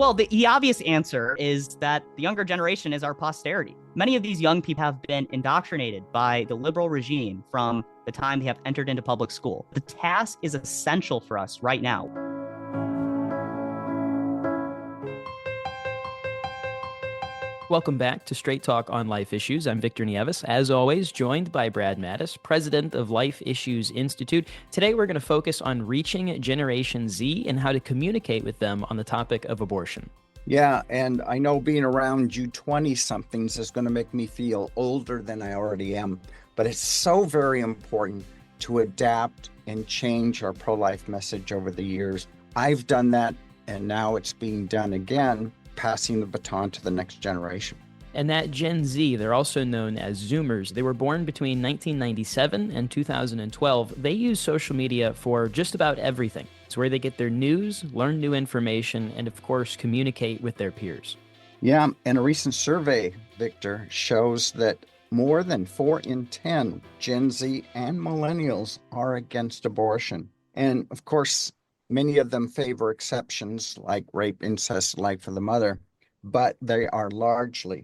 Well, the obvious answer is that the younger generation is our posterity. Many of these young people have been indoctrinated by the liberal regime from the time they have entered into public school. The task is essential for us right now. Welcome back to Straight Talk on Life Issues. I'm Victor Nieves, as always, joined by Brad Mattis, president of Life Issues Institute. Today, we're going to focus on reaching Generation Z and how to communicate with them on the topic of abortion. Yeah, and I know being around you 20-somethings is going to make me feel older than I already am, but it's so very important to adapt and change our pro-life message over the years. I've done that, and now it's being done again, passing the baton to the next generation. And that Gen Z, they're also known as Zoomers. They were born between 1997 and 2012. They use social media for just about everything. It's where they get their news, learn new information, and of course, communicate with their peers. Yeah, and a recent survey, Victor, shows that more than 4 in 10 Gen Z and millennials are against abortion. And of course, many of them favor exceptions like rape, incest, life of the mother, but they are largely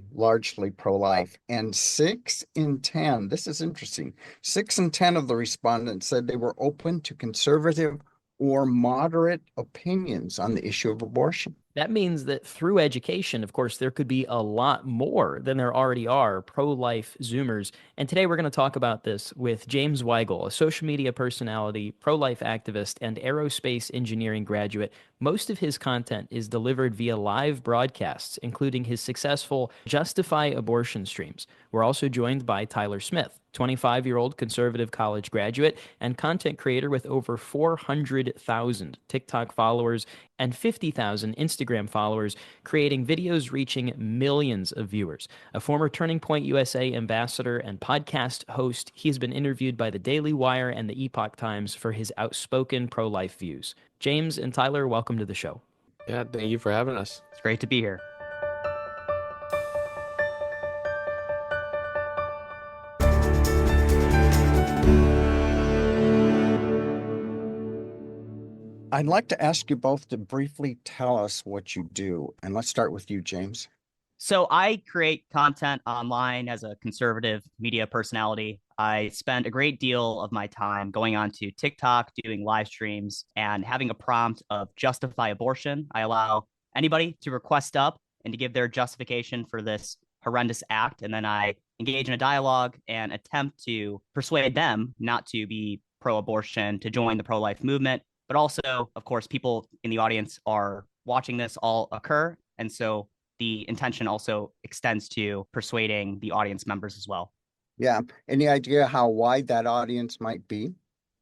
pro-life. And 6 in 10, this is interesting, 6 in 10 of the respondents said they were open to conservative or moderate opinions on the issue of abortion. That means that through education, of course, there could be a lot more than there already are pro-life Zoomers. And today we're going to talk about this with James Weigel, a social media personality, pro-life activist, and aerospace engineering graduate. Most of his content is delivered via live broadcasts, including his successful Justify Abortion streams. We're also joined by Tyler Smith, 25-year-old conservative college graduate and content creator with over 400,000 TikTok followers and 50,000 Instagram followers, creating videos reaching millions of viewers. A former Turning Point USA ambassador and podcast host, he's been interviewed by the Daily Wire and the Epoch Times for his outspoken pro-life views. James and Tyler, welcome to the show. Yeah, thank you for having us. It's great to be here. I'd like to ask you both to briefly tell us what you do. And let's start with you, James. So I create content online as a conservative media personality. I spend a great deal of my time going on to TikTok, doing live streams, and having a prompt of justify abortion. I allow anybody to request up and to give their justification for this horrendous act. And then I engage in a dialogue and attempt to persuade them not to be pro-abortion, to join the pro-life movement. But also, of course, people in the audience are watching this all occur. And so the intention also extends to persuading the audience members as well. Yeah. Any idea how wide that audience might be?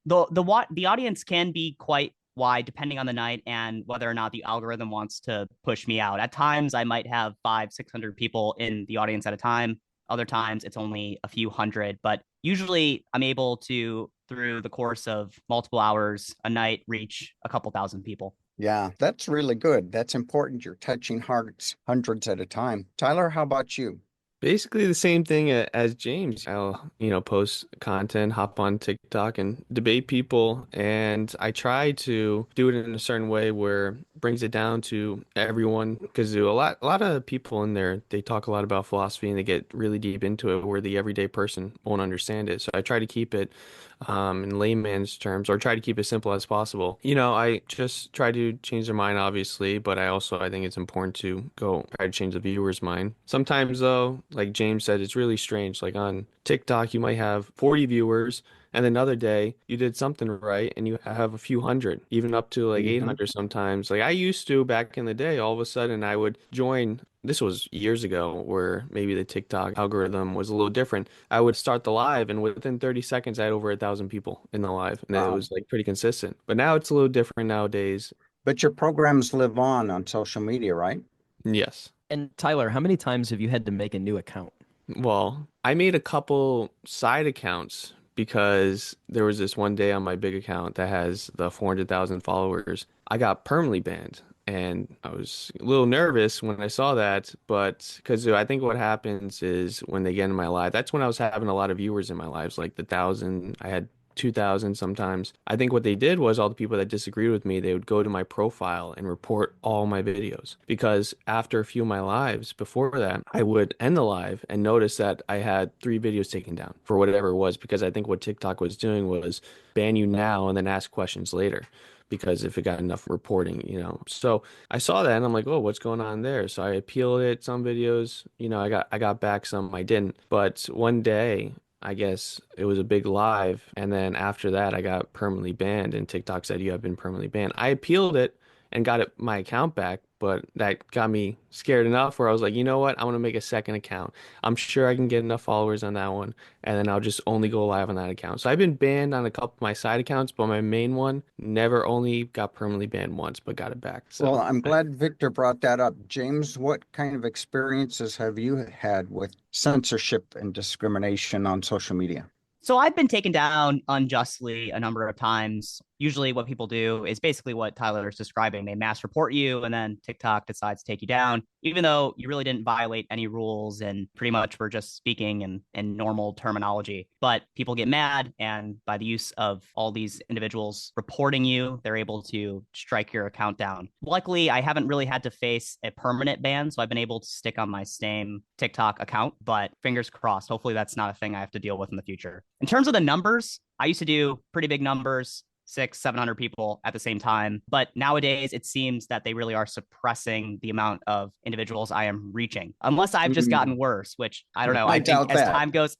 The audience can be quite wide depending on the night and whether or not the algorithm wants to push me out. At times, I might have 500-600 people in the audience at a time. Other times, it's only a few hundred. But usually, I'm able to, through the course of multiple hours a night, reach a couple thousand people. Yeah, that's really good. That's important. You're touching hearts hundreds at a time. Tyler, how about you? Basically the same thing as James. I'll, post content, hop on TikTok and debate people. And I try to do it in a certain way where it brings it down to everyone. Because a lot of people in there, they talk a lot about philosophy and they get really deep into it where the everyday person won't understand it. So I try to keep it in layman's terms, or try to keep it simple as possible. I just try to change their mind, obviously, but I think it's important to go try to change the viewer's mind. Sometimes, though, like James said, it's really strange. Like on TikTok, you might have 40 viewers, and another day you did something right and you have a few hundred, even up to like 800 sometimes. Like I used to back in the day, all of a sudden I would join. This was years ago where maybe the TikTok algorithm was a little different. I would start the live and within 30 seconds, I had over 1,000 people in the live. And it was like pretty consistent. But now it's a little different nowadays. But your programs live on social media, right? Yes. And Tyler, how many times have you had to make a new account? Well, I made a couple side accounts because there was this one day on my big account that has the 400,000 followers. I got permanently banned. And I was a little nervous when I saw that, but because I think what happens is when they get in my live, that's when I was having a lot of viewers in my lives, like the 1,000. I had 2,000 sometimes. I think what they did was all the people that disagreed with me, they would go to my profile and report all my videos. Because after a few of my lives before that, I would end the live and notice that I had 3 videos taken down for whatever it was. Because I think what TikTok was doing was ban you now and then ask questions later. Because if it got enough reporting, So I saw that and I'm like, oh, what's going on there? So I appealed it, some videos, I got back some I didn't. But one day I guess it was a big live, and then after that, I got permanently banned, and TikTok said you have been permanently banned. I appealed it and got my account back, but that got me scared enough where I was like, you know what? I want to make a second account. I'm sure I can get enough followers on that one, and then I'll just only go live on that account. So I've been banned on a couple of my side accounts, but my main one never only got permanently banned once, but got it back. Well, So I'm glad Victor brought that up. James, what kind of experiences have you had with censorship and discrimination on social media? So I've been taken down unjustly a number of times. Usually, what people do is basically what Tyler is describing. They mass report you, and then TikTok decides to take you down, even though you really didn't violate any rules and pretty much were just speaking in normal terminology. But people get mad, and by the use of all these individuals reporting you, they're able to strike your account down. Luckily, I haven't really had to face a permanent ban, so I've been able to stick on my same TikTok account, but fingers crossed. Hopefully, that's not a thing I have to deal with in the future. In terms of the numbers, I used to do pretty big numbers, 600, 700 people at the same time. But nowadays, it seems that they really are suppressing the amount of individuals I am reaching, unless I've just gotten worse, which I don't know. I I think doubt that.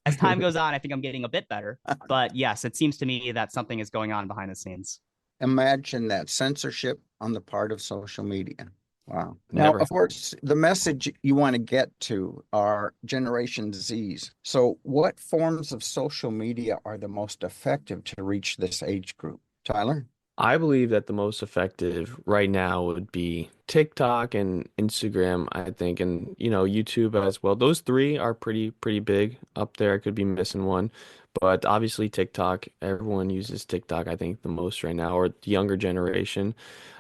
as time goes on, I think I'm getting a bit better. But yes, it seems to me that something is going on behind the scenes. Imagine that censorship on the part of social media. Wow. Now, never. of course, the message you want to get to are Generation Zs. So, what forms of social media are the most effective to reach this age group? Tyler? I believe that the most effective right now would be TikTok and Instagram, I think, and YouTube as well. Those three are pretty big up there. I could be missing one, but obviously TikTok, everyone uses TikTok, I think, the most right now, or the younger generation.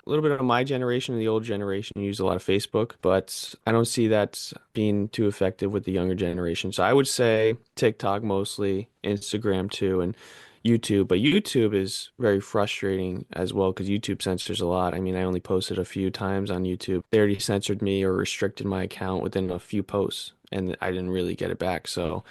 A little bit of my generation and the old generation use a lot of Facebook, but I don't see that being too effective with the younger generation. So I would say TikTok mostly, Instagram too, and YouTube, but YouTube is very frustrating as well because YouTube censors a lot. I mean, I only posted a few times on YouTube. They already censored me or restricted my account within a few posts, and I didn't really get it back. So,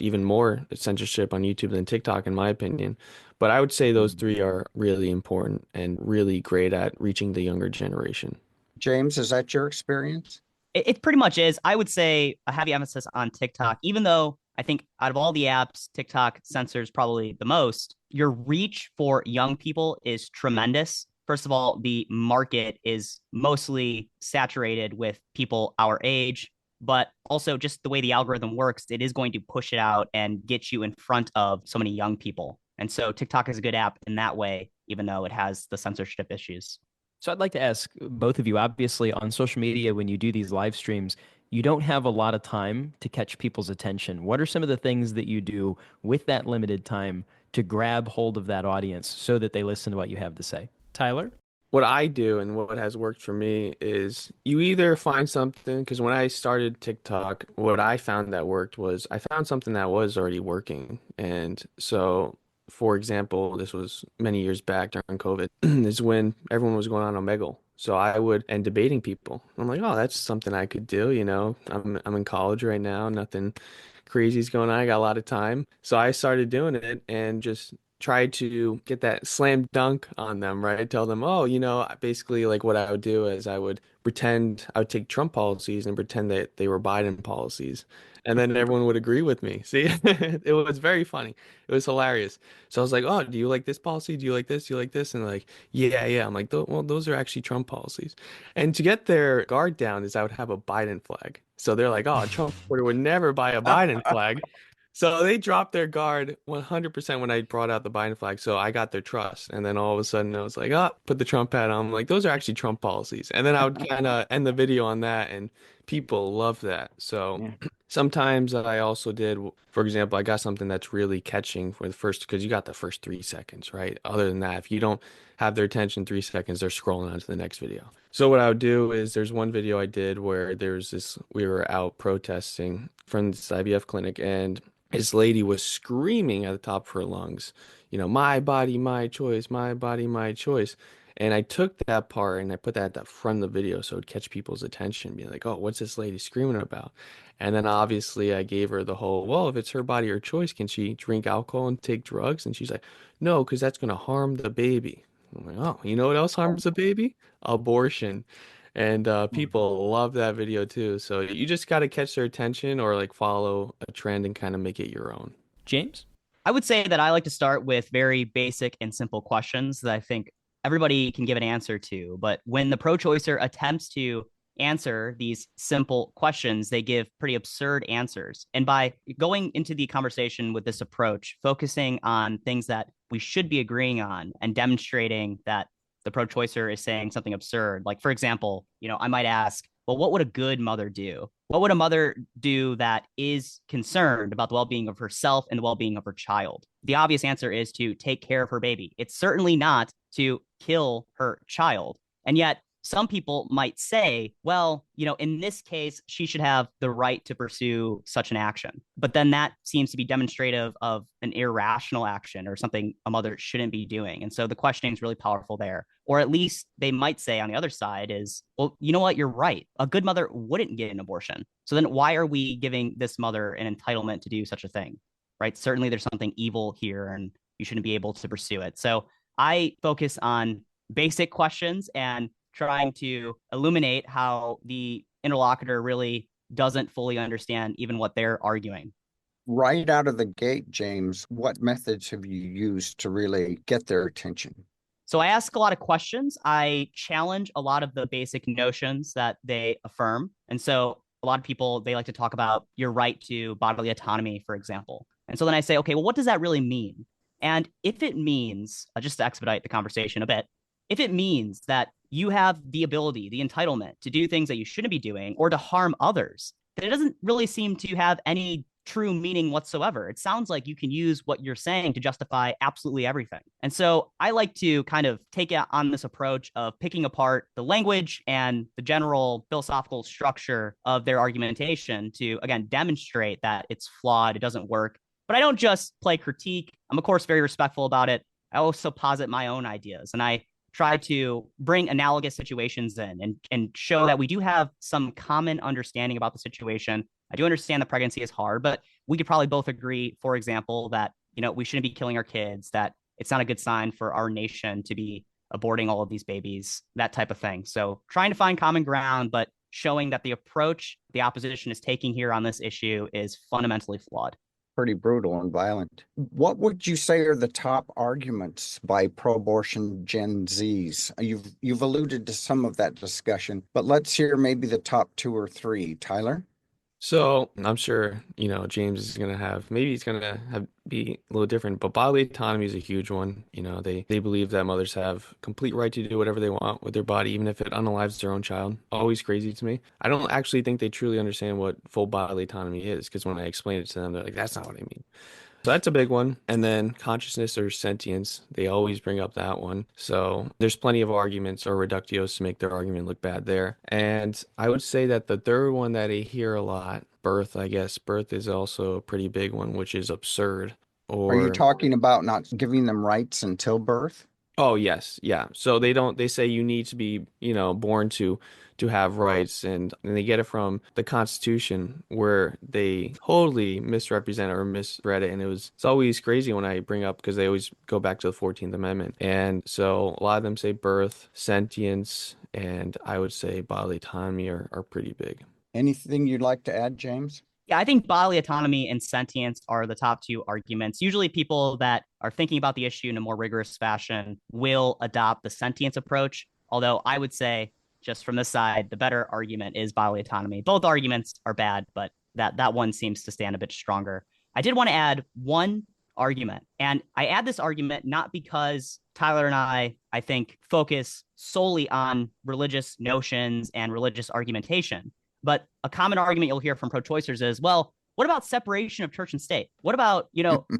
even more censorship on YouTube than TikTok, in my opinion. But I would say those three are really important and really great at reaching the younger generation. James, is that your experience? It pretty much is. I would say a heavy emphasis on TikTok, even though I think out of all the apps, TikTok censors probably the most. Your reach for young people is tremendous. First of all, the market is mostly saturated with people our age, but also just the way the algorithm works, it is going to push it out and get you in front of so many young people. And so TikTok is a good app in that way, even though it has the censorship issues. So I'd like to ask both of you, obviously on social media, when you do these live streams, you don't have a lot of time to catch people's attention. What are some of the things that you do with that limited time to grab hold of that audience so that they listen to what you have to say? Tyler? What I do and what has worked for me is you either find something, because when I started TikTok, what I found that worked was I found something that was already working. And so, for example, this was many years back during COVID, is when everyone was going on Omegle. So I would, and debating people. I'm like, oh, that's something I could do, I'm in college right now, nothing crazy's going on. I got a lot of time. So I started doing it and just tried to get that slam dunk on them, right? Tell them, oh, basically like what I would do is I would take Trump policies and pretend that they were Biden policies. And then everyone would agree with me. See, it was very funny. It was hilarious. So I was like, oh, do you like this policy? Do you like this? Do you like this? And they're like, yeah, yeah. I'm like, well, those are actually Trump policies. And to get their guard down is I would have a Biden flag. So they're like, oh, a Trump supporter would never buy a Biden flag. So they dropped their guard 100% when I brought out the Biden flag. So I got their trust. And then all of a sudden I was like, oh, put the Trump hat on. I'm like, those are actually Trump policies. And then I would kind of end the video on that. And People love that. So Yeah. sometimes I also did, for example, I got something that's really catching for the first, because you got the first 3 seconds, right? Other than that, if you don't have their attention 3 seconds, they're scrolling on to the next video. So what I would do is there's one video I did where there's this, we were out protesting from this IVF clinic, and this lady was screaming at the top of her lungs, my body, my choice, my body, my choice. And I took that part and I put that at the front of the video so it'd catch people's attention, be like, oh, what's this lady screaming about? And then obviously I gave her the whole, well, if it's her body or choice, can she drink alcohol and take drugs? And she's like, no, because that's going to harm the baby. I'm like, oh, you know what else harms the baby? Abortion. And people love that video too. So you just got to catch their attention or like follow a trend and kind of make it your own. James? I would say that I like to start with very basic and simple questions that I think everybody can give an answer to. But when the pro choicer attempts to answer these simple questions, they give pretty absurd answers. And by going into the conversation with this approach, focusing on things that we should be agreeing on and demonstrating that the pro choicer is saying something absurd. Like, for example, I might ask, well, what would a good mother do? What would a mother do that is concerned about the well being of herself and the well being of her child? The obvious answer is to take care of her baby. It's certainly not to kill her child. And yet, some people might say, well, in this case, she should have the right to pursue such an action. But then that seems to be demonstrative of an irrational action or something a mother shouldn't be doing. And so the questioning is really powerful there. Or at least they might say on the other side is, well, you know what? You're right. A good mother wouldn't get an abortion. So then why are we giving this mother an entitlement to do such a thing? Right? Certainly there's something evil here and you shouldn't be able to pursue it. So I focus on basic questions and trying to illuminate how the interlocutor really doesn't fully understand even what they're arguing. Right out of the gate, James, what methods have you used to really get their attention? So I ask a lot of questions. I challenge a lot of the basic notions that they affirm. And so a lot of people, they like to talk about your right to bodily autonomy, for example. And so then I say, okay, well, what does that really mean? And if it means, just to expedite the conversation a bit, if it means that you have the ability, the entitlement to do things that you shouldn't be doing or to harm others, then it doesn't really seem to have any true meaning whatsoever. It sounds like you can use what you're saying to justify absolutely everything. And so I like to kind of take it on this approach of picking apart the language and the general philosophical structure of their argumentation to, again, demonstrate that it's flawed, it doesn't work. But I don't just play critique. I'm, of course, very respectful about it. I also posit my own ideas, and I try to bring analogous situations in and show that we do have some common understanding about the situation. I do understand the pregnancy is hard, but we could probably both agree, for example, that we shouldn't be killing our kids, that it's not a good sign for our nation to be aborting all of these babies, that type of thing. So trying to find common ground, but showing that the approach the opposition is taking here on this issue is fundamentally flawed. Pretty brutal and violent. What would you say are the top arguments by pro-abortion Gen Zs? You've alluded to some of that discussion, but let's hear maybe the top two or three. Tyler? So I'm sure, James is gonna have maybe he's gonna have be a little different, but bodily autonomy is a huge one. They believe that mothers have complete right to do whatever they want with their body, even if it unalives their own child. Always crazy to me. I don't actually think they truly understand what full bodily autonomy is, because when I explain it to them, they're like, that's not what I mean. So that's a big one. And then consciousness or sentience, they always bring up that one. So there's plenty of arguments or reductios to make their argument look bad there. And I would say that the third one that I hear a lot, birth, I guess, birth is also a pretty big one, which is absurd. Are you Or talking about not giving them rights until birth? Oh, yes, yeah. So they say you need to be, born to have rights, and they get it from the Constitution, where they totally misrepresent or misread it. And it's always crazy when I bring up, because they always go back to the 14th Amendment. And so a lot of them say birth, sentience, and I would say bodily autonomy are pretty big. Anything you'd like to add, James? Yeah, I think bodily autonomy and sentience are the top two arguments. Usually, people that are thinking about the issue in a more rigorous fashion will adopt the sentience approach. Although I would say, just from this side, the better argument is bodily autonomy. Both arguments are bad, but that one seems to stand a bit stronger. I did want to add one argument, and I add this argument not because Tyler and I think, focus solely on religious notions and religious argumentation. But a common argument you'll hear from pro-choicers is, well, what about separation of church and state? What about,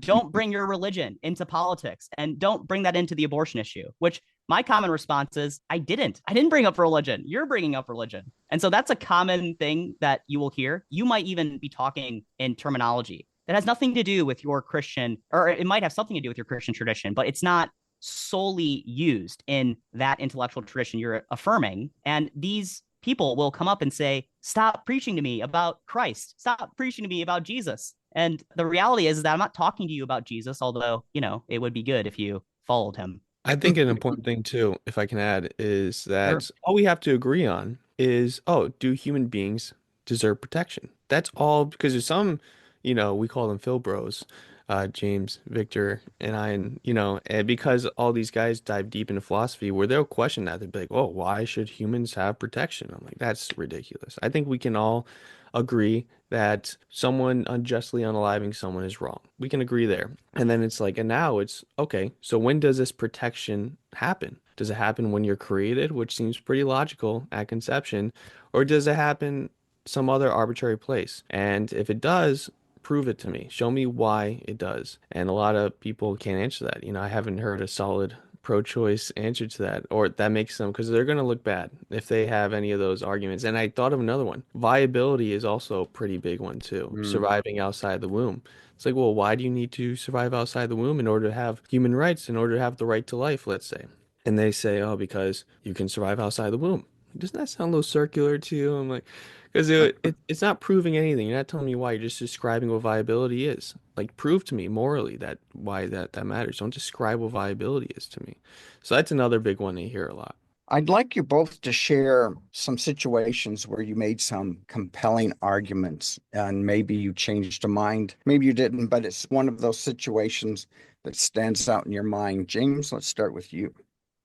don't bring your religion into politics and don't bring that into the abortion issue, which my common response is, I didn't bring up religion. You're bringing up religion. And so that's a common thing that you will hear. You might even be talking in terminology that has nothing to do with your Christian, or it might have something to do with your Christian tradition, but it's not solely used in that intellectual tradition you're affirming. And these people will come up and say, stop preaching to me about Christ. Stop preaching to me about Jesus. And the reality is that I'm not talking to you about Jesus, although, it would be good if you followed him. I think an important thing too, if I can add, is that Sure. all we have to agree on is, oh, do human beings deserve protection? That's all, because there's some, we call them Phil bros, James, Victor, and I, and because all these guys dive deep into philosophy, where they'll question that, they'd be like, oh, why should humans have protection? I'm like, that's ridiculous. I think we can all agree that someone unjustly unaliving someone is wrong. We can agree there. And then it's like, and now it's okay. So when does this protection happen? Does it happen when you're created, which seems pretty logical at conception, or does it happen some other arbitrary place? And if it does, prove it to me. Show me why it does. And a lot of people can't answer that. I haven't heard a solid pro-choice answer to that, or that makes them, because they're going to look bad if they have any of those arguments. And I thought of another one. Viability is also a pretty big one too. Surviving outside the womb. It's like, well, why do you need to survive outside the womb in order to have human rights, in order to have the right to life, let's say? And they say, oh, because you can survive outside the womb. Doesn't that sound a little circular to you? I'm like, because it's not proving anything. You're not telling me why. You're just describing what viability is. Like, prove to me morally that why that matters. Don't describe what viability is to me. So that's another big one I hear a lot. I'd like you both to share some situations where you made some compelling arguments and maybe you changed your mind. Maybe you didn't, but it's one of those situations that stands out in your mind. James, let's start with you.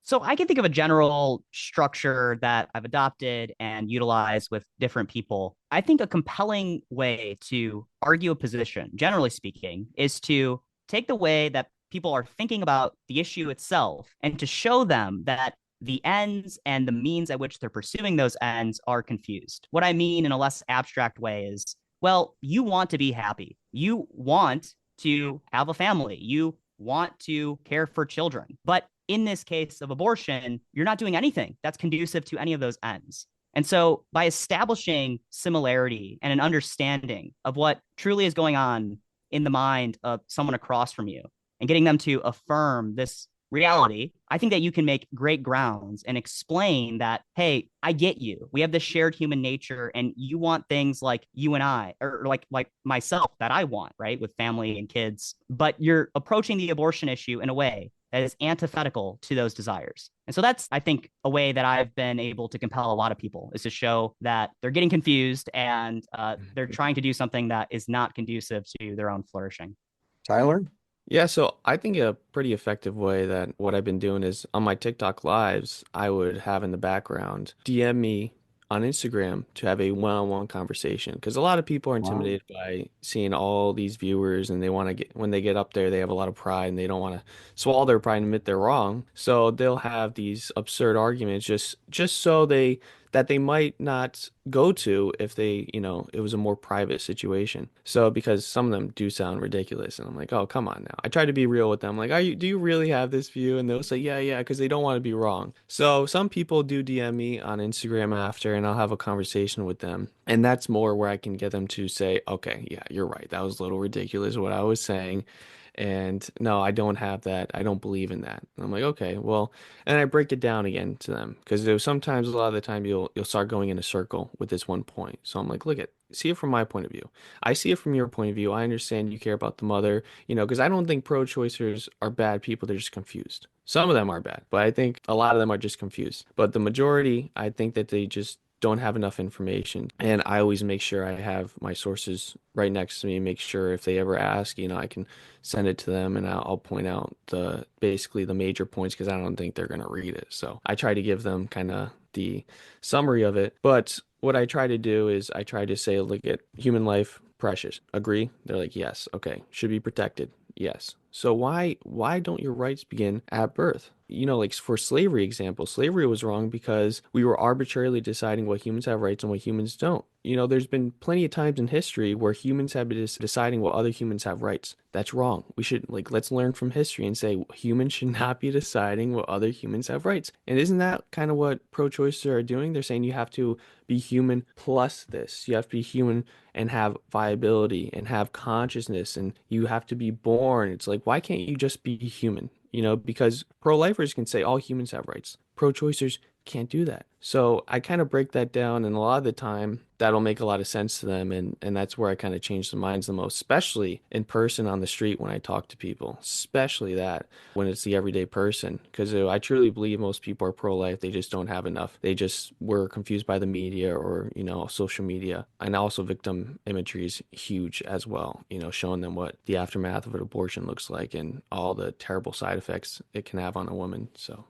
So I can think of a general structure that I've adopted and utilized with different people. I think a compelling way to argue a position, generally speaking, is to take the way that people are thinking about the issue itself and to show them that the ends and the means at which they're pursuing those ends are confused. What I mean in a less abstract way is, well, you want to be happy. You want to have a family. You want to care for children. But in this case of abortion, you're not doing anything that's conducive to any of those ends. And so by establishing similarity and an understanding of what truly is going on in the mind of someone across from you and getting them to affirm this reality, I think that you can make great grounds and explain that, hey, I get you. We have this shared human nature and you want things like you and I, or like myself that I want, right? With family and kids, but you're approaching the abortion issue in a way that is antithetical to those desires. And so that's, I think, a way that I've been able to compel a lot of people is to show that they're getting confused and they're trying to do something that is not conducive to their own flourishing. Tyler? Yeah, so I think a pretty effective way that what I've been doing is on my TikTok lives, I would have in the background DM me on Instagram to have a one-on-one conversation, because a lot of people are Wow. intimidated by seeing all these viewers, and they want to get, when they get up there, they have a lot of pride and they don't want to swallow their pride and admit they're wrong. So they'll have these absurd arguments just so they might not go to if they, it was a more private situation. So because some of them do sound ridiculous, and I'm like, oh, come on now. I try to be real with them. Like, do you really have this view? And they'll say, yeah, because they don't want to be wrong. So some people do DM me on Instagram after, and I'll have a conversation with them. And that's more where I can get them to say, okay, yeah, you're right. That was a little ridiculous what I was saying. And no, I don't have that. I don't believe in that. And I'm like, okay, well, and I break it down again to them, because there's sometimes, a lot of the time, you'll start going in a circle with this one point. So I'm like, see it from my point of view. I see it from your point of view. I understand you care about the mother, because I don't think pro-choicers are bad people. They're just confused. Some of them are bad, but I think a lot of them are just confused. But the majority, I think that they just don't have enough information. And I always make sure I have my sources right next to me, make sure if they ever ask, I can send it to them, and I'll point out basically the major points, because I don't think they're going to read it. So I try to give them kind of the summary of it. But what I try to do is I try to say, look at human life, precious. Agree? They're like, yes. Okay. Should be protected. Yes. So why don't your rights begin at birth? like for slavery example, slavery was wrong because we were arbitrarily deciding what humans have rights and what humans don't. There's been plenty of times in history where humans have been deciding what other humans have rights. That's wrong. We should, let's learn from history and say humans should not be deciding what other humans have rights. And isn't that kind of what pro-choicers are doing? They're saying you have to be human plus this. You have to be human and have viability and have consciousness, and you have to be born. It's like, why can't you just be human? Because pro-lifers can say all humans have rights. Pro-choicers can't do that. So I kind of break that down, and a lot of the time that'll make a lot of sense to them, and that's where I kind of change the minds the most, especially in person on the street when I talk to people, especially that when it's the everyday person, because I truly believe most people are pro-life. They just don't have enough. They just were confused by the media or social media, and also victim imagery is huge as well. Showing them what the aftermath of an abortion looks like and all the terrible side effects it can have on a woman. So.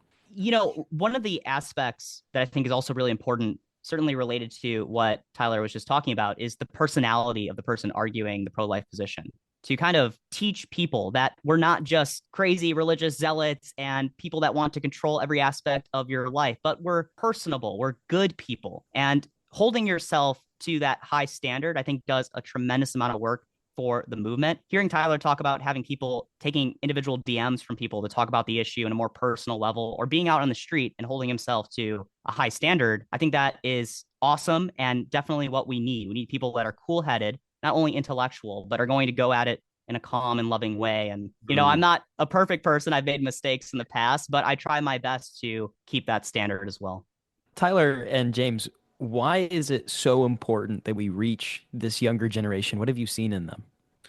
One of the aspects that I think is also really important, certainly related to what Tyler was just talking about, is the personality of the person arguing the pro-life position. To kind of teach people that we're not just crazy religious zealots and people that want to control every aspect of your life, but we're personable, we're good people. And holding yourself to that high standard, I think, does a tremendous amount of work for the movement. Hearing Tyler talk about having people taking individual DMs from people to talk about the issue in a more personal level, or being out on the street and holding himself to a high standard, I think that is awesome and definitely what we need. We need people that are cool-headed, not only intellectual, but are going to go at it in a calm and loving way. And, I'm not a perfect person. I've made mistakes in the past, but I try my best to keep that standard as well. Tyler and James, why is it so important that we reach this younger generation? What have you seen in them?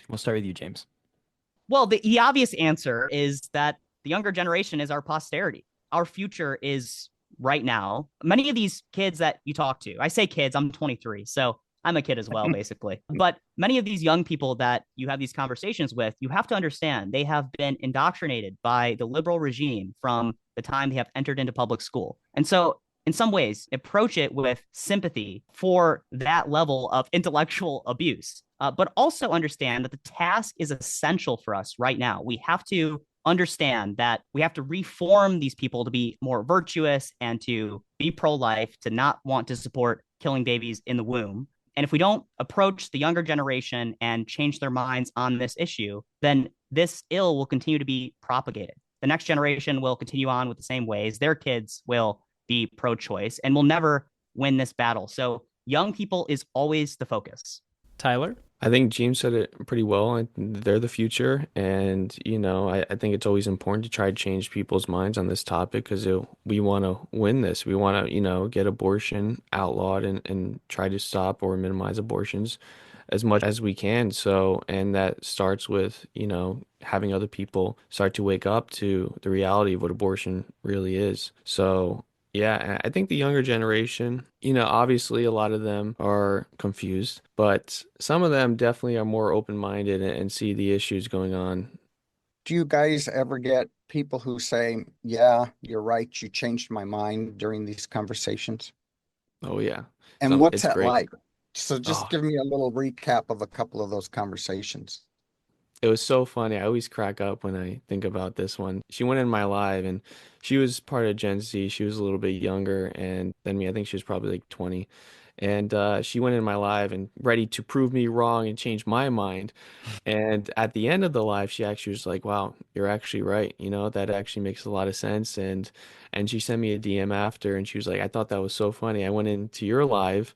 We'll start with you, James. Well, the obvious answer is that the younger generation is our posterity. Our future is right now. Many of these kids that you talk to, I say kids, I'm 23, so I'm a kid as well, basically. But many of these young people that you have these conversations with, you have to understand they have been indoctrinated by the liberal regime from the time they have entered into public school. And so in some ways, approach it with sympathy for that level of intellectual abuse, but also understand that the task is essential for us right now. We have to understand that we have to reform these people to be more virtuous and to be pro-life, to not want to support killing babies in the womb. And if we don't approach the younger generation and change their minds on this issue, then this ill will continue to be propagated. The next generation will continue on with the same ways. Their kids will be pro-choice, and we'll never win this battle. So young people is always the focus. Tyler? I think James said it pretty well. They're the future. And, I think it's always important to try to change people's minds on this topic because we want to win this. We want to, get abortion outlawed and try to stop or minimize abortions as much as we can. So, and that starts with, having other people start to wake up to the reality of what abortion really is. So, yeah, I think the younger generation, obviously a lot of them are confused, but some of them definitely are more open-minded and see the issues going on. Do you guys ever get people who say, yeah, you're right, you changed my mind during these conversations? Oh yeah. And what's It's that great. like? So just Oh, give me a little recap of a couple of those conversations. it was so funny. I always crack up when I think about this one. She went in my live and she was part of Gen Z. She was a little bit younger and than me. I think she was probably like 20. And she went in my live and ready to prove me wrong and change my mind. And at the end of the live, she actually was like, "Wow, you're actually right. That actually makes a lot of sense." And she sent me a DM after, and she was like, "I thought that was so funny. I went into your live,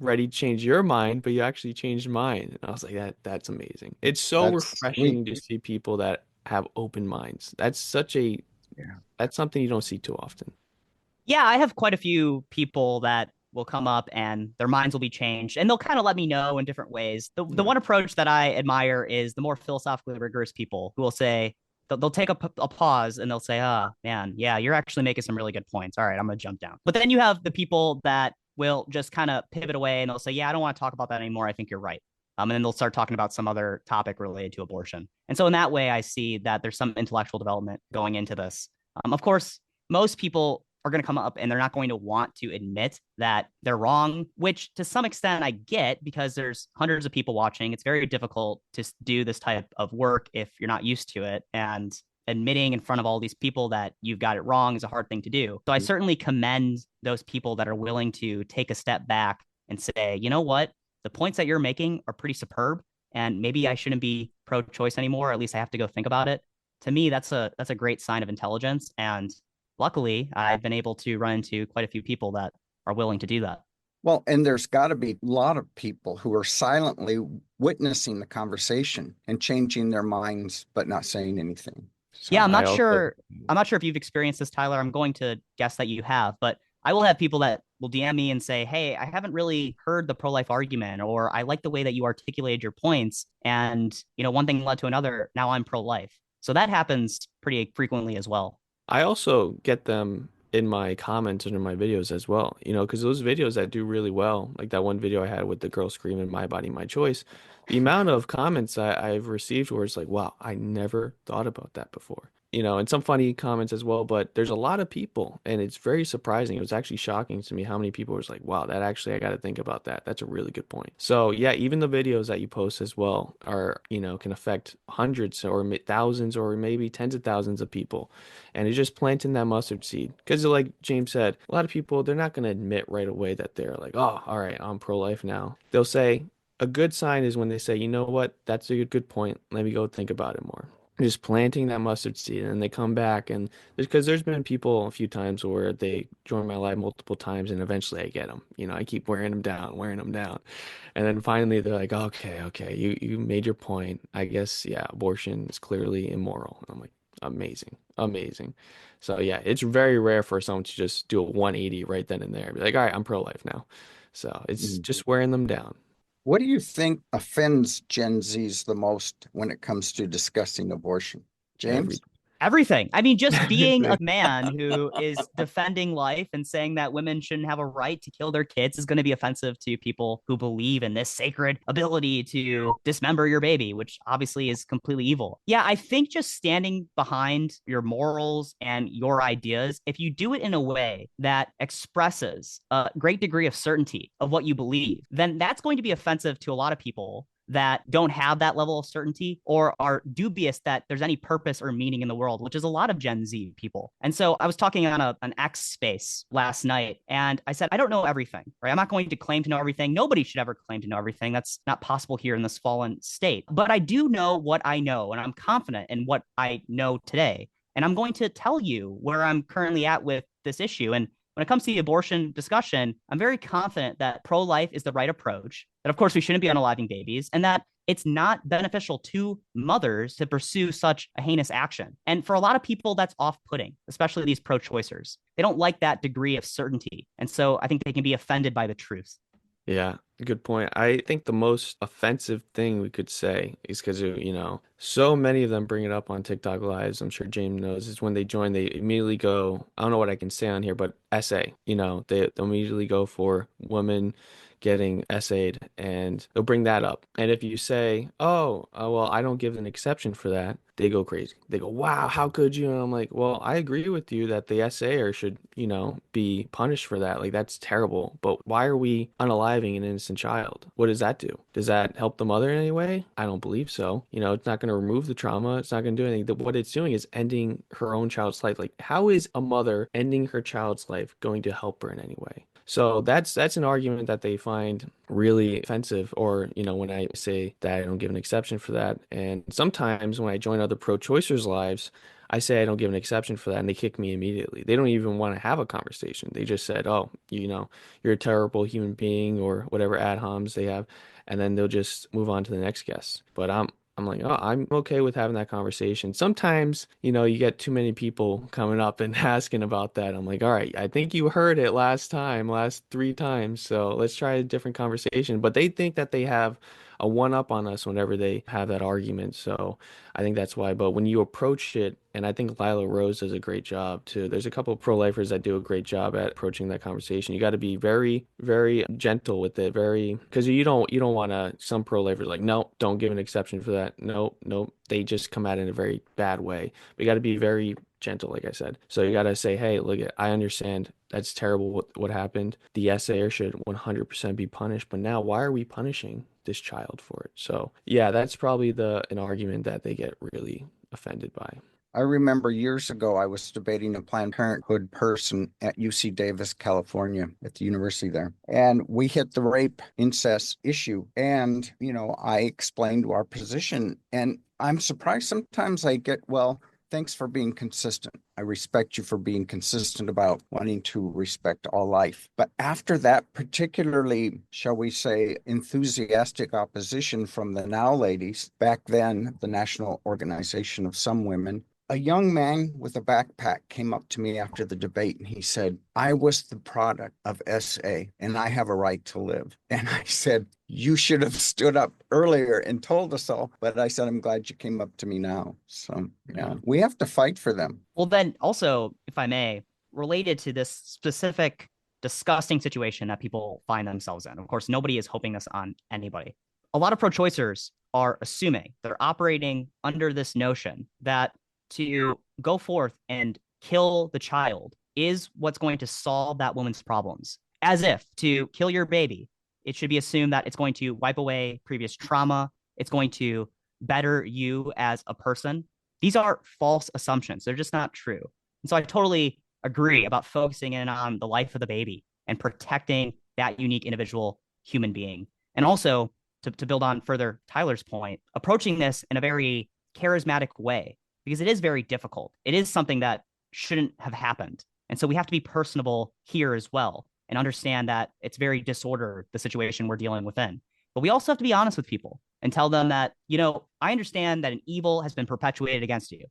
ready to change your mind, but you actually changed mine." And I was like, "That's amazing. It's so That's sweet. refreshing to see people that have open minds. Yeah. That's something you don't see too often." Yeah, I have quite a few people that will come up and their minds will be changed, and they'll kind of let me know in different ways. The Yeah. one approach that I admire is the more philosophically rigorous people who will say, they'll take a pause and they'll say, "Ah, man, yeah, you're actually making some really good points. All right, I'm going to jump down." But then you have the people that will just kind of pivot away and they'll say, "Yeah, I don't want to talk about that anymore. I think you're right." And then they'll start talking about some other topic related to abortion. And so in that way, I see that there's some intellectual development going into this. Of course, most people are going to come up and they're not going to want to admit that they're wrong, which to some extent I get because there's hundreds of people watching. It's very difficult to do this type of work if you're not used to it. And admitting in front of all these people that you've got it wrong is a hard thing to do. So I certainly commend those people that are willing to take a step back and say, you know what, the points that you're making are pretty superb, and maybe I shouldn't be pro-choice anymore. Or at least I have to go think about it. To me, that's a great sign of intelligence, and luckily, I've been able to run into quite a few people that are willing to do that. Well, and there's got to be a lot of people who are silently witnessing the conversation and changing their minds, but not saying anything. Yeah, So, I'm I not also sure. I'm not sure if you've experienced this, Tyler. I'm going to guess that you have, but I will have people that will DM me and say, "Hey, I haven't really heard the pro-life argument, or I like the way that you articulated your points, and one thing led to another. Now I'm pro-life." So that happens pretty frequently as well. I also get them in my comments under my videos as well, because those videos that do really well, like that one video I had with the girl screaming, "My body, my choice," the amount of comments I've received where it's like, wow, I never thought about that before. And some funny comments as well, but there's a lot of people, and it's very surprising. It was actually shocking to me how many people was like, wow, that actually, I got to think about that. That's a really good point. So, yeah, even the videos that you post as well are, can affect hundreds or thousands or maybe tens of thousands of people. And it's just planting that mustard seed. Because, like James said, a lot of people, they're not going to admit right away that they're like, oh, all right, I'm pro-life now. They'll say, a good sign is when they say, you know what, that's a good point. Let me go think about it more. Just planting that mustard seed, and they come back, and because there's been people a few times where they join my live multiple times, and eventually I get them. I keep wearing them down, and then finally they're like, okay, you made your point. I guess, yeah, abortion is clearly immoral. And I'm like, amazing, amazing. So yeah, it's very rare for someone to just do a 180 right then and there. Be like, all right, I'm pro-life now. So it's mm. just wearing them down. What do you think offends Gen Zs the most when it comes to discussing abortion? Every James? Everything. I mean, just being a everything. man who is defending life and saying that women shouldn't have a right to kill their kids is going to be offensive to people who believe in this sacred ability to dismember your baby, which obviously is completely evil. Yeah, I think just standing behind your morals and your ideas, if you do it in a way that expresses a great degree of certainty of what you believe, then that's going to be offensive to a lot of people that don't have that level of certainty or are dubious that there's any purpose or meaning in the world, which is a lot of Gen Z people. And so I was talking on an X space last night, and I said, I don't know everything, right? I'm not going to claim to know everything. Nobody should ever claim to know everything. That's not possible here in this fallen state. But I do know what I know, and I'm confident in what I know today. And I'm going to tell you where I'm currently at with this issue. And when it comes to the abortion discussion, I'm very confident that pro-life is the right approach, that of course we shouldn't be unaliving babies, and that it's not beneficial to mothers to pursue such a heinous action. And for a lot of people, that's off-putting, especially these pro-choicers. They don't like that degree of certainty. And so I think they can be offended by the truth. Yeah, good point. I think the most offensive thing we could say is because, so many of them bring it up on TikTok lives. I'm sure James knows is when they join, they immediately go, I don't know what I can say on here, but essay, they'll immediately go for women getting essayed, and they'll bring that up. And if you say, oh, well, I don't give an exception for that, they go crazy. They go, wow, how could you? And I'm like, well, I agree with you that the SAer should, be punished for that. Like, that's terrible. But why are we unaliving an innocent child? What does that do? Does that help the mother in any way? I don't believe so. It's not going to remove the trauma. It's not going to do anything. What it's doing is ending her own child's life. Like, how is a mother ending her child's life going to help her in any way? So that's an argument that they find really offensive, or, when I say that I don't give an exception for that. And sometimes when I join other pro-choicers lives, I say I don't give an exception for that, and they kick me immediately. They don't even want to have a conversation. They just said, oh, you're a terrible human being, or whatever ad homs they have, and then they'll just move on to the next guest. But I'm like, oh, I'm okay with having that conversation. Sometimes, you get too many people coming up and asking about that. I'm like, all right, I think you heard it last 3 times. So let's try a different conversation. But they think that they have a one up on us whenever they have that argument. So I think that's why. But when you approach it, and I think Lila Rose does a great job too. There's a couple of pro-lifers that do a great job at approaching that conversation. You got to be very, very gentle with it, because you don't want to. Some pro-lifers like, no, don't give an exception for that. No, no, they just come at it in a very bad way. But you got to be very gentle, like I said. So you got to say, hey, look, I understand that's terrible what happened. The SAer should 100% be punished. But now, why are we punishing this child for it? So yeah, that's probably an argument that they get really offended by. I remember years ago, I was debating a Planned Parenthood person at UC Davis, California, at the university there. And we hit the rape incest issue. And, I explained our position. And I'm surprised sometimes I get, well, thanks for being consistent. I respect you for being consistent about wanting to respect all life. But after that particularly, shall we say, enthusiastic opposition from the Now Ladies, back then the National Organization of Some Women, a young man with a backpack came up to me after the debate and he said, I was the product of SA and I have a right to live. And I said, you should have stood up earlier and told us all. But I said, I'm glad you came up to me now. So, yeah, we have to fight for them. Well, then also, if I may, related to this specific disgusting situation that people find themselves in, of course, nobody is hoping this on anybody. A lot of pro-choicers are assuming they're operating under this notion that to go forth and kill the child is what's going to solve that woman's problems. As if to kill your baby, it should be assumed that it's going to wipe away previous trauma. It's going to better you as a person. These are false assumptions. They're just not true. And so I totally agree about focusing in on the life of the baby and protecting that unique individual human being. And also, to build on further Tyler's point, approaching this in a very charismatic way, because it is very difficult. It is something that shouldn't have happened. And so we have to be personable here as well and understand that it's very disordered, the situation we're dealing within. But we also have to be honest with people and tell them that, I understand that an evil has been perpetuated against you.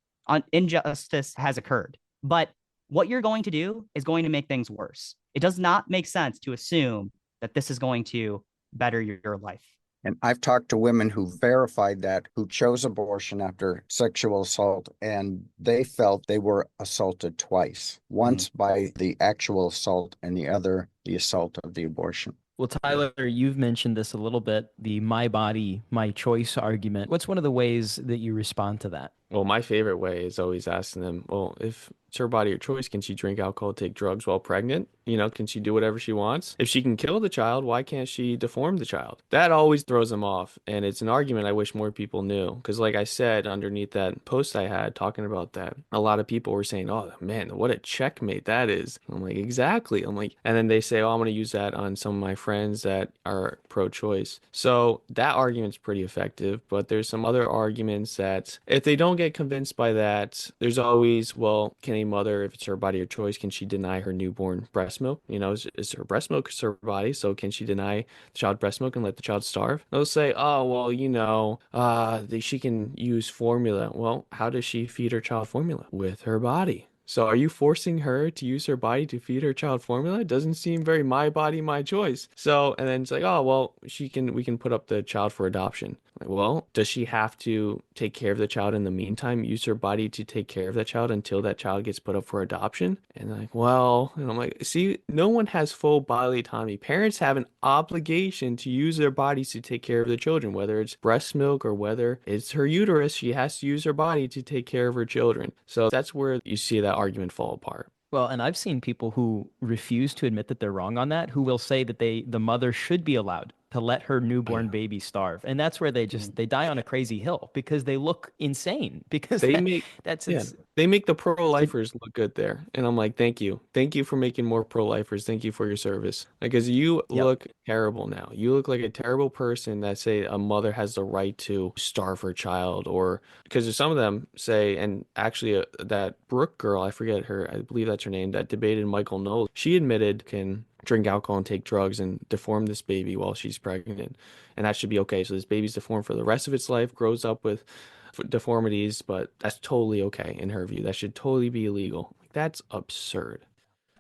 Injustice has occurred. But what you're going to do is going to make things worse. It does not make sense to assume that this is going to better your life. And I've talked to women who verified that, who chose abortion after sexual assault, and they felt they were assaulted twice, once by the actual assault and the other, the assault of the abortion. Well, Tyler, you've mentioned this a little bit, the my body, my choice argument. What's one of the ways that you respond to that? Well, my favorite way is always asking them, well, if it's her body or choice, can she drink alcohol, take drugs while pregnant? Can she do whatever she wants? If she can kill the child, why can't she deform the child? That always throws them off. And it's an argument I wish more people knew. Because like I said, underneath that post I had talking about that, a lot of people were saying, oh man, what a checkmate that is. I'm like, exactly. I'm like, and then they say, oh, I'm going to use that on some of my friends that are pro-choice. So that argument's pretty effective. But there's some other arguments that if they don't get convinced by that, there's always, well, can a mother, if it's her body or choice, can she deny her newborn breast milk? Is her breast milk her body? So can she deny the child breast milk and let the child starve? They'll say, oh, well, she can use formula. Well, how does she feed her child formula? With her body. So are you forcing her to use her body to feed her child formula? It doesn't seem very my body, my choice. So, and then it's like, oh, well, we can put up the child for adoption. Like, well, does she have to take care of the child in the meantime, use her body to take care of that child until that child gets put up for adoption? And like, well, and I'm like, see, no one has full bodily autonomy. Parents have an obligation to use their bodies to take care of the children, whether it's breast milk or whether it's her uterus, she has to use her body to take care of her children. So that's where you see that argument fall apart. Well, and I've seen people who refuse to admit that they're wrong on that, who will say that the mother should be allowed to let her newborn baby starve. And that's where they die on a crazy hill because they look insane because They make the pro-lifers look good there. And I'm like, thank you. Thank you for making more pro-lifers. Thank you for your service. Because you look terrible now. You look like a terrible person that say a mother has the right to starve her child, or because some of them say, and actually that Brooke girl, I forget her, I believe that's her name, that debated Michael Knowles. She admitted can drink alcohol and take drugs and deform this baby while she's pregnant. And that should be okay. So this baby's deformed for the rest of its life, grows up with deformities, but that's totally okay in her view. That should totally be illegal. That's absurd.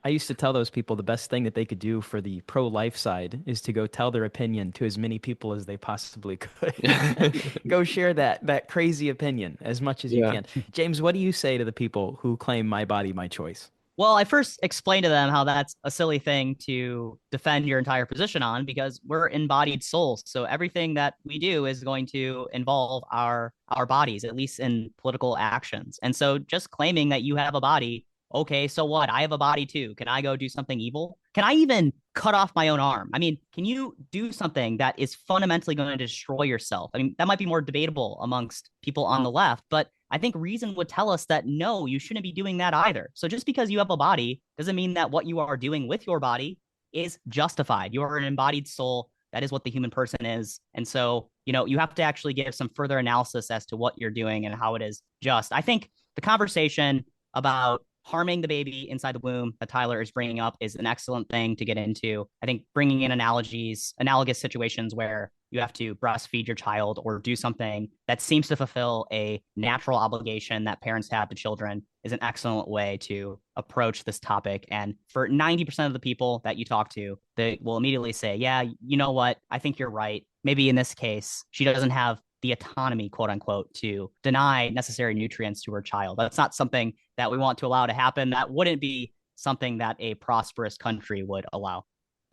I used to tell those people the best thing that they could do for the pro-life side is to go tell their opinion to as many people as they possibly could. Go share that crazy opinion as much as you can. James, what do you say to the people who claim my body, my choice? Well, I first explained to them how that's a silly thing to defend your entire position on because we're embodied souls. So everything that we do is going to involve our bodies, at least in political actions. And so just claiming that you have a body, okay, so what? I have a body too. Can I go do something evil? Can I even cut off my own arm? I mean, can you do something that is fundamentally going to destroy yourself? I mean, that might be more debatable amongst people on the left, but I think reason would tell us that no, you shouldn't be doing that either. So just because you have a body doesn't mean that what you are doing with your body is justified. You are an embodied soul. That is what the human person is. And so, you have to actually give some further analysis as to what you're doing and how it is just. I think the conversation about harming the baby inside the womb that Tyler is bringing up is an excellent thing to get into. I think bringing in analogous situations where you have to breastfeed your child or do something that seems to fulfill a natural obligation that parents have to children is an excellent way to approach this topic. And for 90% of the people that you talk to, they will immediately say, yeah, you know what? I think you're right. Maybe in this case, she doesn't have the autonomy, quote unquote, to deny necessary nutrients to her child. That's not something that we want to allow to happen. That wouldn't be something that a prosperous country would allow.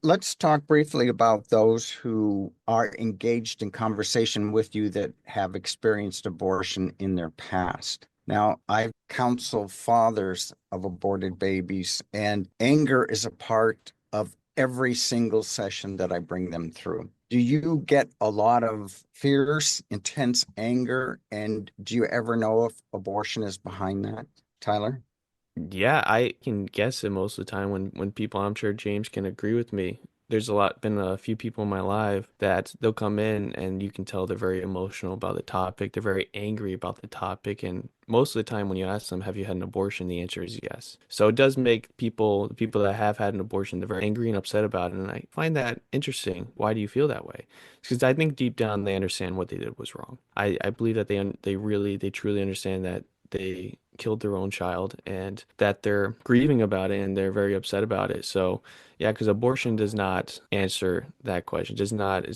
Let's talk briefly about those who are engaged in conversation with you that have experienced abortion in their past. Now, I counsel fathers of aborted babies, and anger is a part of every single session that I bring them through. Do you get a lot of fierce, intense anger? And do you ever know if abortion is behind that, Tyler? Yeah, I can guess it most of the time when people, I'm sure James can agree with me. There's been a few people in my life that they'll come in and you can tell they're very emotional about the topic. They're very angry about the topic. And most of the time when you ask them, have you had an abortion? The answer is yes. So it does make the people that have had an abortion, they're very angry and upset about it. And I find that interesting. Why do you feel that way? Because I think deep down they understand what they did was wrong. I believe that they truly understand that they killed their own child and that they're grieving about it and they're very upset about it. So, yeah, because abortion does not answer that question. It's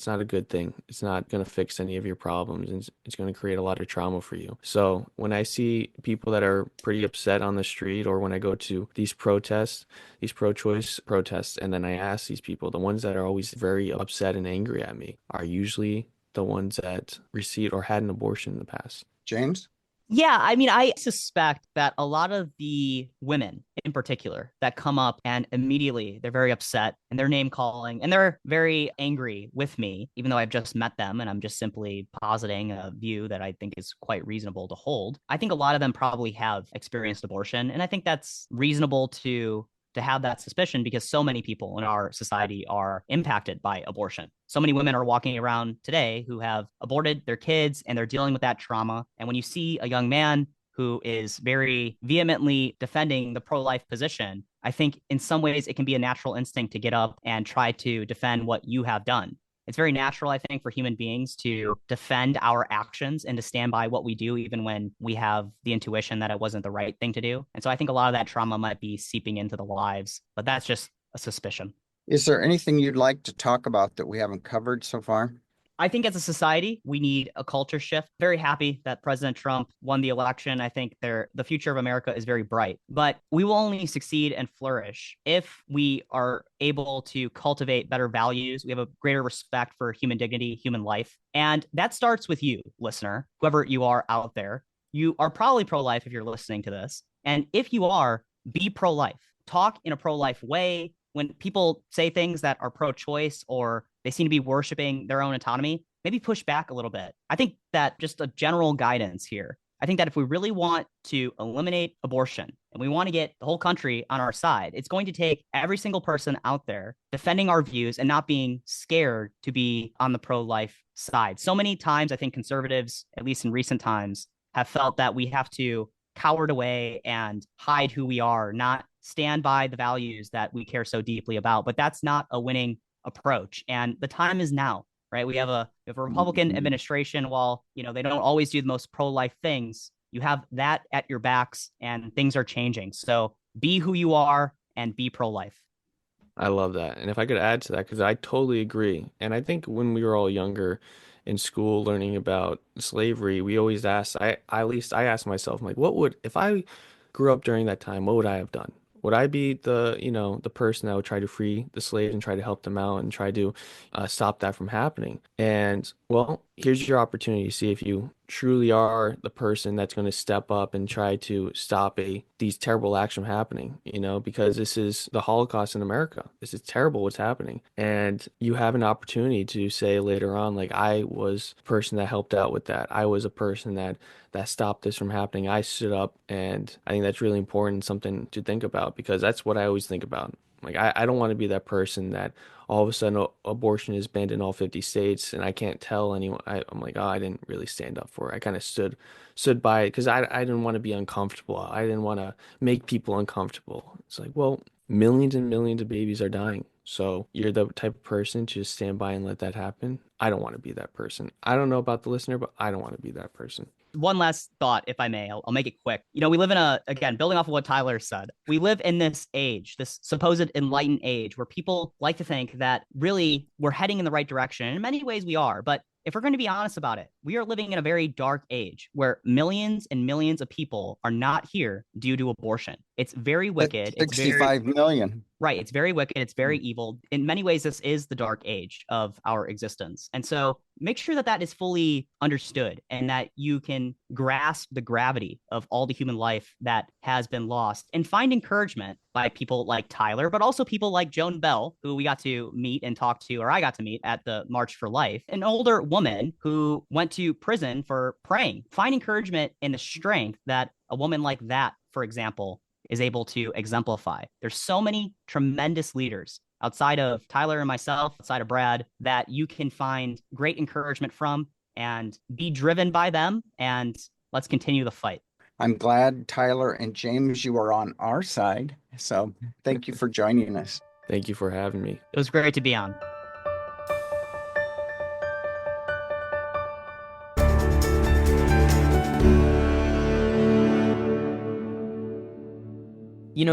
not a good thing. It's not going to fix any of your problems and it's going to create a lot of trauma for you. So, when I see people that are pretty upset on the street or when I go to these protests, these pro-choice protests, and then I ask these people, the ones that are always very upset and angry at me are usually the ones that received or had an abortion in the past. James? Yeah, I mean, I suspect that a lot of the women in particular that come up and immediately they're very upset and they're name calling and they're very angry with me, even though I've just met them and I'm just simply positing a view that I think is quite reasonable to hold. I think a lot of them probably have experienced abortion. And I think that's reasonable to have that suspicion because so many people in our society are impacted by abortion. So many women are walking around today who have aborted their kids and they're dealing with that trauma. And when you see a young man who is very vehemently defending the pro-life position, I think in some ways it can be a natural instinct to get up and try to defend what you have done. It's very natural, I think, for human beings to defend our actions and to stand by what we do, even when we have the intuition that it wasn't the right thing to do. And so I think a lot of that trauma might be seeping into the lives, but that's just a suspicion. Is there anything you'd like to talk about that we haven't covered so far? I think as a society, we need a culture shift. Very happy that President Trump won the election. I think the future of America is very bright, but we will only succeed and flourish if we are able to cultivate better values. We have a greater respect for human dignity, human life. And that starts with you, listener, whoever you are out there. You are probably pro-life if you're listening to this. And if you are, be pro-life. Talk in a pro-life way. When people say things that are pro-choice or they seem to be worshiping their own autonomy, maybe push back a little bit. I think that just a general guidance here. I think that if we really want to eliminate abortion and we want to get the whole country on our side, it's going to take every single person out there defending our views and not being scared to be on the pro-life side. So many times, I think conservatives, at least in recent times, have felt that we have to cower away and hide who we are, not stand by the values that we care so deeply about. But that's not a winning approach. And the time is now, right? We have a Republican administration. While, they don't always do the most pro-life things, you have that at your backs and things are changing. So be who you are and be pro-life. I love that. And if I could add to that, because I totally agree. And I think when we were all younger in school learning about slavery, we always asked, at least I asked myself, I'm like, if I grew up during that time, what would I have done? Would I be the person that would try to free the slaves and try to help them out and try to stop that from happening? And well, here's your opportunity to see if you truly are the person that's going to step up and try to stop these terrible acts from happening, because this is the Holocaust in America. This is terrible what's happening. And you have an opportunity to say later on, like, I was a person that helped out with that. I was a person that stopped this from happening. I stood up, and I think that's really important, something to think about, because that's what I always think about. Like, I don't want to be that person that all of a sudden abortion is banned in all 50 states and I can't tell anyone. I'm like, oh, I didn't really stand up for it. I kind of stood by it because I didn't want to be uncomfortable. I didn't want to make people uncomfortable. It's like, well, millions and millions of babies are dying. So you're the type of person to just stand by and let that happen. I don't want to be that person. I don't know about the listener, but I don't want to be that person. One last thought, if I may. I'll make it quick. We live in again, building off of what Tyler said, we live in this age, this supposed enlightened age, where people like to think that really we're heading in the right direction. And in many ways we are. But if we're going to be honest about it, we are living in a very dark age where millions and millions of people are not here due to abortion. It's very wicked. 65 million. Right. It's very wicked. It's very evil. In many ways, this is the dark age of our existence. And so make sure that is fully understood and that you can grasp the gravity of all the human life that has been lost and find encouragement by people like Tyler, but also people like Joan Bell, who we got to meet and talk to, or I got to meet at the March for Life, an older woman who went to prison for praying. Find encouragement in the strength that a woman like that, for example, is able to exemplify. There's so many tremendous leaders outside of Tyler and myself, outside of Brad, that you can find great encouragement from and be driven by them. And let's continue the fight. I'm glad, Tyler and James, you are on our side. So thank you for joining us. Thank you for having me. It was great to be on.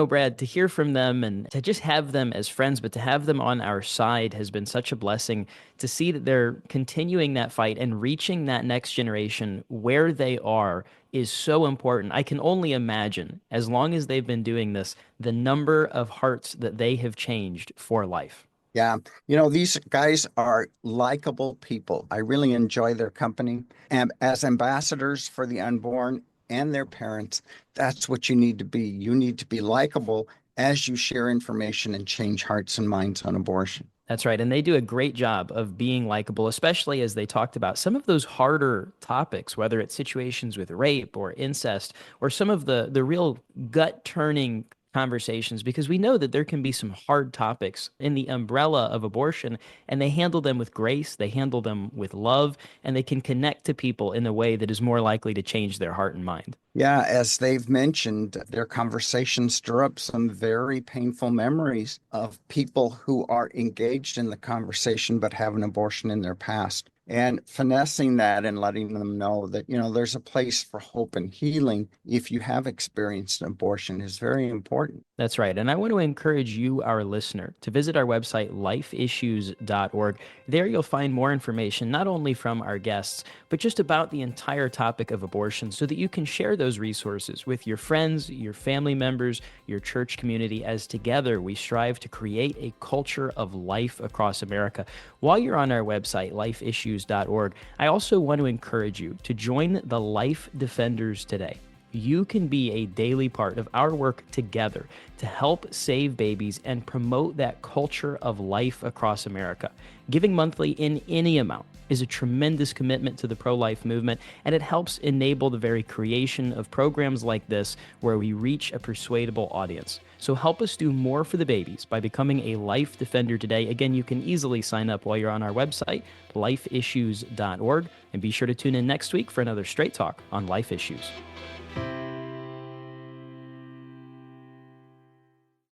Brad, to hear from them and to just have them as friends, but to have them on our side has been such a blessing. To see that they're continuing that fight and reaching that next generation where they are is so important. I can only imagine, as long as they've been doing this, the number of hearts that they have changed for life. Yeah. These guys are likable people. I really enjoy their company. And as ambassadors for the unborn and their parents, that's what you need to be. You need to be likable as you share information and change hearts and minds on abortion. That's right. And they do a great job of being likable, especially as they talked about some of those harder topics, whether it's situations with rape or incest or some of the real gut-turning conversations, because we know that there can be some hard topics in the umbrella of abortion, and they handle them with grace, they handle them with love, and they can connect to people in a way that is more likely to change their heart and mind. Yeah, as they've mentioned, their conversations stir up some very painful memories of people who are engaged in the conversation but have an abortion in their past. And finessing that and letting them know that, there's a place for hope and healing if you have experienced an abortion is very important. That's right. And I want to encourage you, our listener, to visit our website, lifeissues.org. There you'll find more information, not only from our guests, but just about the entire topic of abortion so that you can share those resources with your friends, your family members, your church community, as together we strive to create a culture of life across America. While you're on our website, lifeissues.org, I also want to encourage you to join the Life Defenders today. You can be a daily part of our work together to help save babies and promote that culture of life across America. Giving monthly in any amount is a tremendous commitment to the pro-life movement, and it helps enable the very creation of programs like this where we reach a persuadable audience. So help us do more for the babies by becoming a Life Defender today. Again, you can easily sign up while you're on our website, lifeissues.org, and be sure to tune in next week for another Straight Talk on Life Issues.